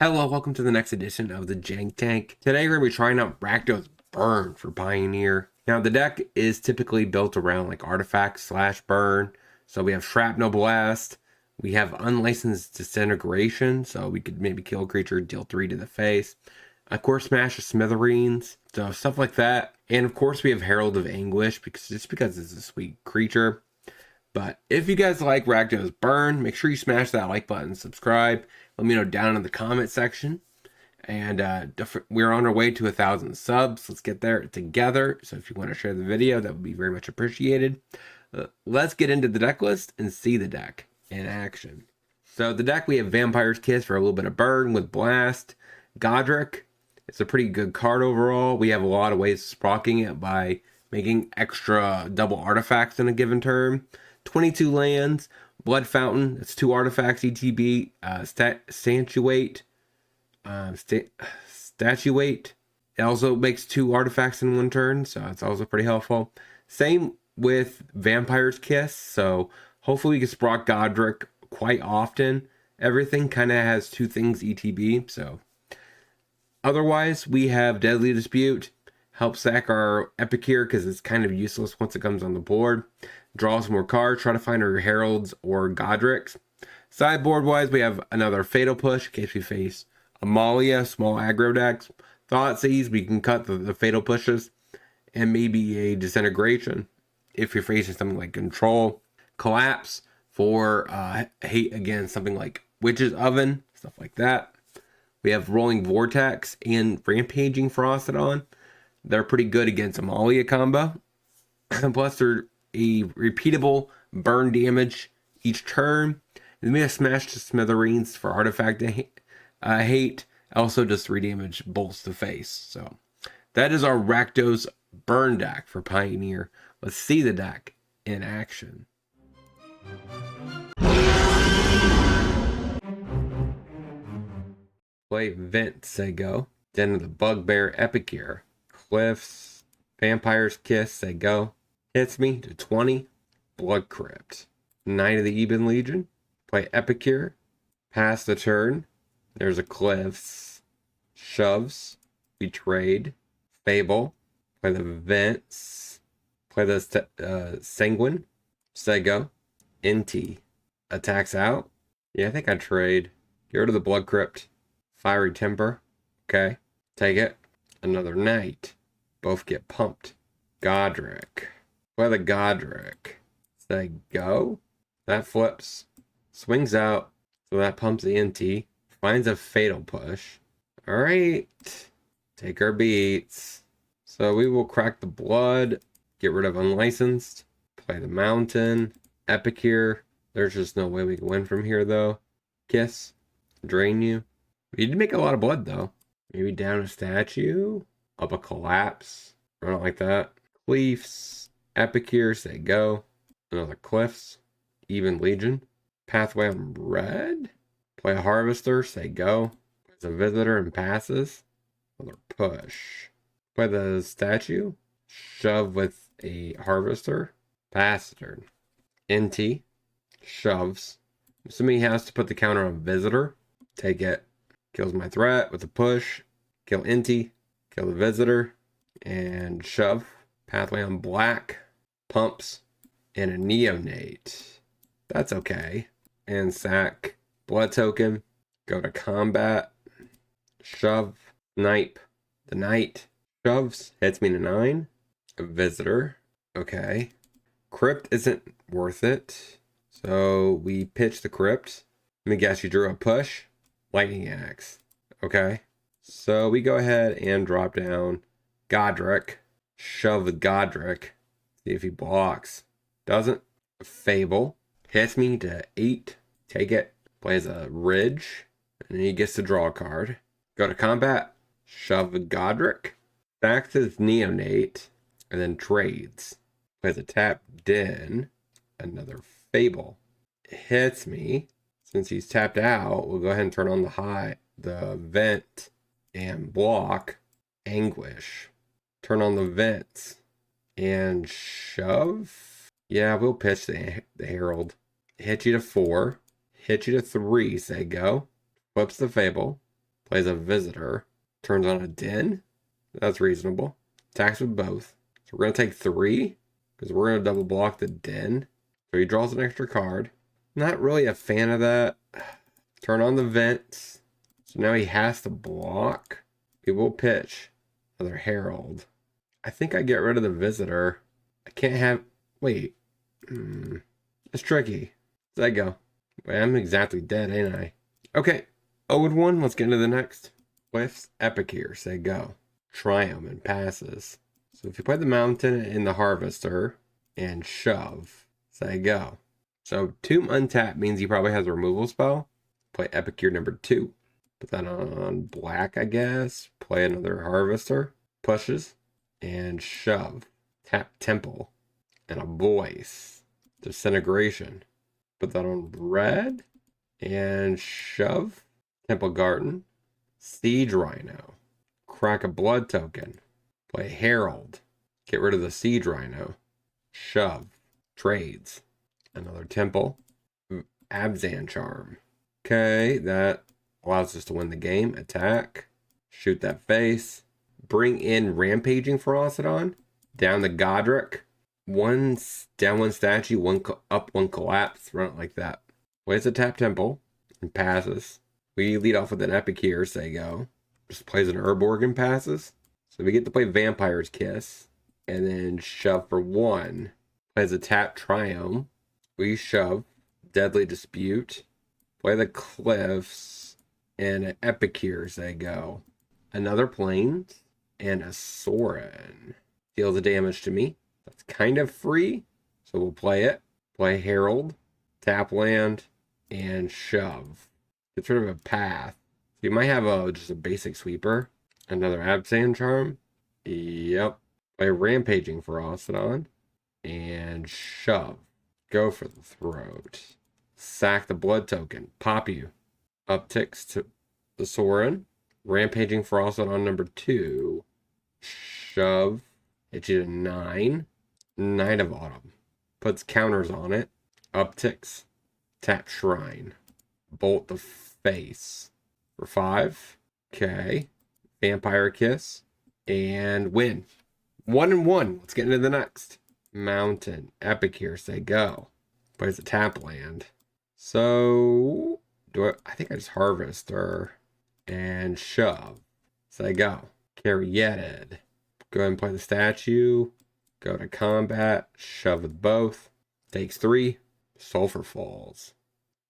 Hello, welcome to the next edition of the Jank Tank. Today we're going to be trying out Rakdos Burn for Pioneer. Now the deck is typically built around like artifacts / burn. So we have Shrapnel Blast, we have Unlicensed Disintegration, so we could maybe kill a creature, deal 3 to the face. Of course, Smash of Smithereens, so stuff like that. And of course we have Herald of Anguish, because it's a sweet creature. But if you guys like Rakdos Burn, make sure you smash that like button, subscribe. Let me know down in the comment section. And we're on our way to 1,000 subs. Let's get there together. So if you want to share the video, that would be very much appreciated. Let's get into the deck list and see the deck in action. So the deck, we have Vampire's Kiss for a little bit of burn with Blast. Godric, it's a pretty good card overall. We have a lot of ways of sprocking it by making extra double artifacts in a given turn. 22 lands, Blood Fountain, it's 2 artifacts, ETB, Statuate. Statuate. It also makes 2 artifacts in 1 turn, so it's also pretty helpful. Same with Vampire's Kiss, so hopefully we can sprock Godric quite often. Everything kind of has 2 things ETB, so. Otherwise, we have Deadly Dispute. Help sack our Epicure because it's kind of useless once it comes on the board. Draw some more cards, try to find our Heralds or Godrics. Sideboard wise, we have another Fatal Push in case we face Amalia, small aggro decks. Thoughtseize, we can cut the Fatal Pushes. And maybe a Disintegration if you're facing something like Control. Collapse for hate against something like Witch's Oven, stuff like that. We have Rolling Vortex and Rampaging Frostodon. They're pretty good against Amalia combo. Plus, they're a repeatable burn damage each turn. And we have Smash to Smithereens for artifact hate. Also, just 3 damage bolts to face. So, that is our Rakdos burn deck for Pioneer. Let's see the deck in action. Play Vent, say go. Den of the Bugbear Epicure. Cliffs, Vampire's Kiss, say go. Hits me to 20. Blood Crypt. Knight of the Eben Legion. Play Epicure. Pass the turn. There's a Cliffs. Shoves. Betrayed. Fable. Play the Vents. Play the Sanguine. Say go. NT. Attacks out. Yeah, I think I'd trade. Get rid of the Blood Crypt. Fiery Temper. Okay. Take it. Another Knight. Both get pumped. Godric. Play the Godric. Say go. That flips. Swings out. So that pumps the NT. Finds a Fatal Push. Alright. Take our beats. So we will crack the Blood. Get rid of Unlicensed. Play the Mountain. Epicure. There's just no way we can win from here though. Kiss. Drain you. We did make a lot of blood though. Maybe down a statue. Up a Collapse. Run it like that. Cleefs. Epicure, say go. Another Cliffs. Eben Legion. Pathway on red. Play a Harvester, say go. Plays a Visitor and passes. Another Push. Play the Statue. Shove with a Harvester. Pass turn. NT. Shoves. Assuming he has to put the counter on Visitor. Take it. Kills my threat with a push. Kill NT. Kill the Visitor. And shove. Pathway on black. Pumps. And a Neonate. That's okay. And sack. Blood token. Go to combat. Shove. Knight. The Knight. Shoves. Hits me to 9. A Visitor. Okay. Crypt isn't worth it. So we pitch the Crypt. Let me guess, you drew a push. Lightning Axe. Okay. So we go ahead and drop down Godric. Shove with Godric. See if he blocks. Doesn't. Fable. Hits me to 8. Take it. Plays a Ridge. And then he gets to draw a card. Go to combat. Shove with Godric. Stacks his Neonate. And then trades. Plays a tap Den. Another Fable. Hits me. Since he's tapped out, we'll go ahead and turn on the Vent and block Anguish. Turn on the Vents and shove. Yeah, we'll pitch the Herald. Hit you to 4. Hit you to 3, say go. Flips the Fable. Plays a visitor. Turns on a den. That's reasonable. Attacks with both. So we're going to take 3. Because we're going to double block the den. So he draws an extra card. Not really a fan of that. Turn on the vents. So now he has to block. He will pitch. Another Herald. I think I get rid of the visitor. I can't have... Wait. It's tricky. There you go. Wait, I'm exactly dead, ain't I? Okay. 0-1. Let's get into the next. Cliff's Epic here. Say go. Triumph and passes. So if you play the Mountain in the Harvester and shove, say go. So Tomb Untap means he probably has a removal spell. Play Epic Gear number 2. Put that on black, I guess. Play another Harvester. Pushes. And shove. Tap Temple. And a Voice. Disintegration. Put that on red. And shove. Temple Garden. Siege Rhino. Crack a Blood token. Play Herald. Get rid of the Siege Rhino. Shove. Trades. Another Temple. Abzan Charm. Okay, that allows us to win the game. Attack. Shoot that face. Bring in Rampaging Ferocidon. Down the Godric. Down one statue, one up, one collapse. Run it like that. Plays a tap Temple. And passes. We lead off with an Epic here, say go. Just plays an Urborg and passes. So we get to play Vampire's Kiss. And then shove for 1. Plays a tap Triumph. We shove. Deadly Dispute. Play the Cliffs. And an Epic here, say go. Another Plains. And a Sorin. Deals the damage to me. That's kind of free. So we'll play it. Play Herald. Tap land. And shove. Gets rid of a path. So you might have just a basic sweeper. Another Abzan Charm. Yep. Play Rampaging Ferocidon. And shove. Go for the throat. Sack the blood token. Pop you. Upticks to the Sorin. Rampaging Ferocidon number 2. Shove. Hit you to 9. Knight of Autumn. Puts counters on it. Upticks. Tap Shrine. Bolt the face. For 5. Okay. Vampire Kiss. And win. 1-1. Let's get into the next. Mountain. Epic here. Say go. Plays a tap land. So I think I just Harvester and shove. Say go. KebbieG. Go ahead and play the statue. Go to combat. Shove with both. Takes 3. Sulfur Falls.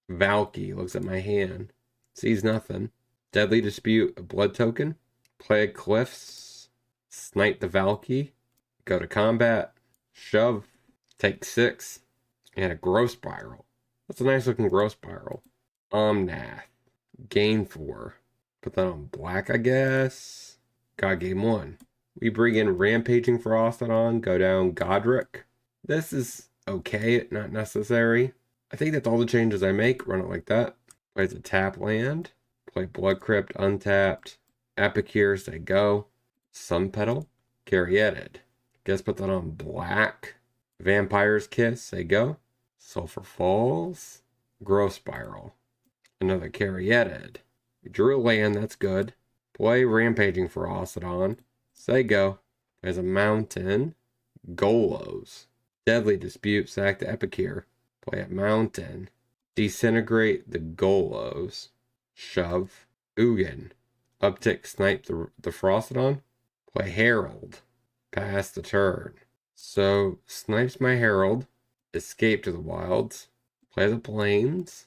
Valky looks at my hand. Sees nothing. Deadly Dispute. A blood token. Play Cliffs. Snipe the Valky. Go to combat. Shove. Take 6. And a Growth Spiral. That's a nice looking Growth Spiral. Omnath. Gain 4. Put that on black, I guess. Got game 1. We bring in Rampaging Ferocidon. Go down Godric. This is okay, not necessary. I think that's all the changes I make. Run it like that. Plays a tap land. Play Blood Crypt untapped. Epic here, say go. Sun Petal. KebbieG. Guess put that on black. Vampire's Kiss, say go. Sulfur Falls. Growth Spiral. Another KebbieG. We drew a land, that's good. Play Rampaging Ferocidon. Say go. There's a Mountain. Golos. Deadly Dispute, sack the Epic here. Play a Mountain. Disintegrate the Golos. Shove. Ugin. Uptick Snipe the Ferocidon. Play Herald. Pass the turn. So, snipes my Herald. Escape to the wilds. Play the Plains.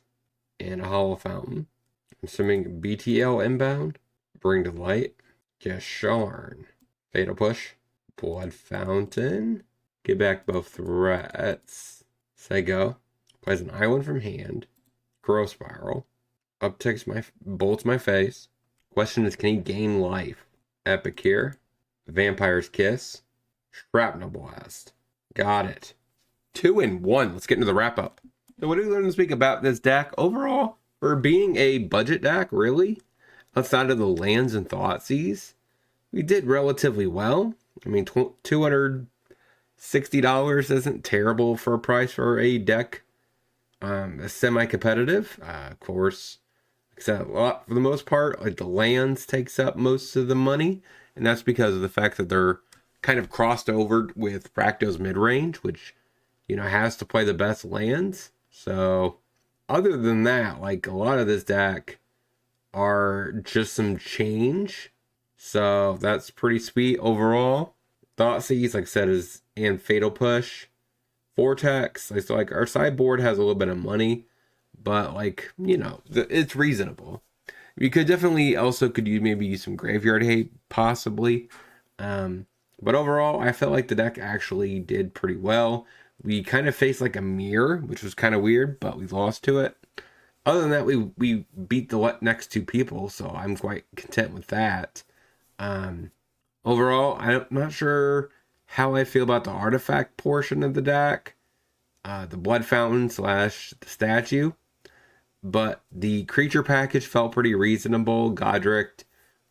And a Hollow Fountain. I'm assuming BTL inbound. Bring to light. Gasharn. Fatal Push. Blood Fountain. Get back both threats. Say go. Plays an island from hand. Growth Spiral. Bolts my face. Question is, can he gain life? Epic here. Vampire's Kiss. Shrapnel Blast. Got it. 2-1. Let's get into the wrap up. So what do we learn this week about this deck? Overall, for being a budget deck, really, outside of the lands and Thoughtseize, we did relatively well. I mean, $260 isn't terrible for a price for a deck. Semi-competitive. Of course, Like I said, a lot, for the most part, like the lands takes up most of the money, and that's because of the fact that they're kind of crossed over with Rakdos mid range, which has to play the best lands. So other than that, like a lot of this deck are just some change. So that's pretty sweet overall. Thoughtseize, like I said, is and Fatal Push. Vortex, like our sideboard has a little bit of money, but it's reasonable. You could definitely also could use maybe some graveyard hate possibly. But overall, I felt like the deck actually did pretty well. We kind of faced like a mirror, which was kind of weird, but we lost to it. Other than that, we beat the next two people, so I'm quite content with that. Overall, I'm not sure how I feel about the artifact portion of the deck, the blood fountain / the statue, but the creature package felt pretty reasonable. Godric,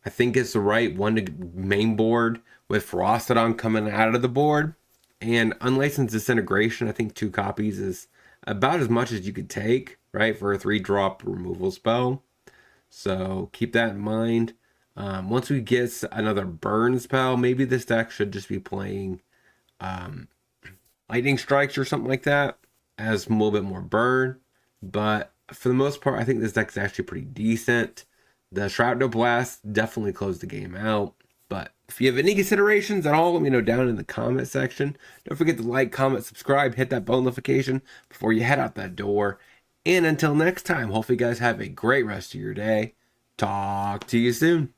I think, is the right one to main board with Ferocity coming out of the board. And Unlicensed Disintegration, I think 2 copies is about as much as you could take, right, for a 3-drop removal spell. So keep that in mind. Once we get another burn spell, maybe this deck should just be playing lightning strikes or something like that as a little bit more burn. But for the most part, I think this deck is actually pretty decent. The Shrapnel Blast definitely closed the game out. But if you have any considerations at all, let me know down in the comment section. Don't forget to like, comment, subscribe, hit that bell notification before you head out that door. And until next time, hopefully you guys have a great rest of your day. Talk to you soon.